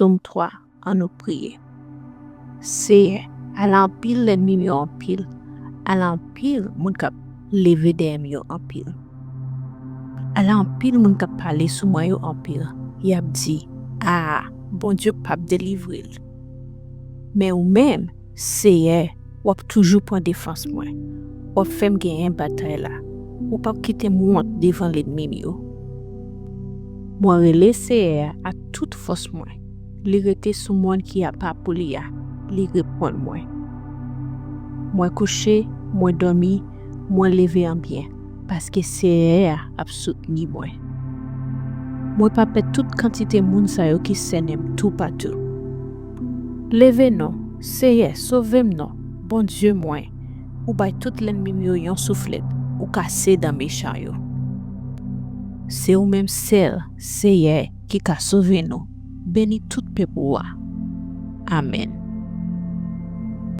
Somme 3, an nou priye. Seye, alan pil l'ennemi yo an pil. Alan pil moun kap leve dem yo an pil. Alan pil moun kap pale sou mwen yo an pil. Yap di, bon Dieu pap delivril. Men ou même, seye, wap toujou pran défense mwen. Wap fem gen yon batay la. Ou pap kite mwant devan l'ennemi yo. Mwen rele seye a tout fos mwen. Li rete sou mwen ki a pa pou li a. Li repon mwen. Mwen couché, mwen dormi, mwen leve an bien. Paske seye ap souteni mwen. Mwen pa pet tout quantité moun sa yo ki senem tout patou. Leve non, seye, sauvem non, bon Dieu mwen. Ou bay tout l'ennemi yo yon soufflet, ou kase dan méchant yo. Se ou même sel, seye, ki ka sauve nou. Béni tout peuple. Amen.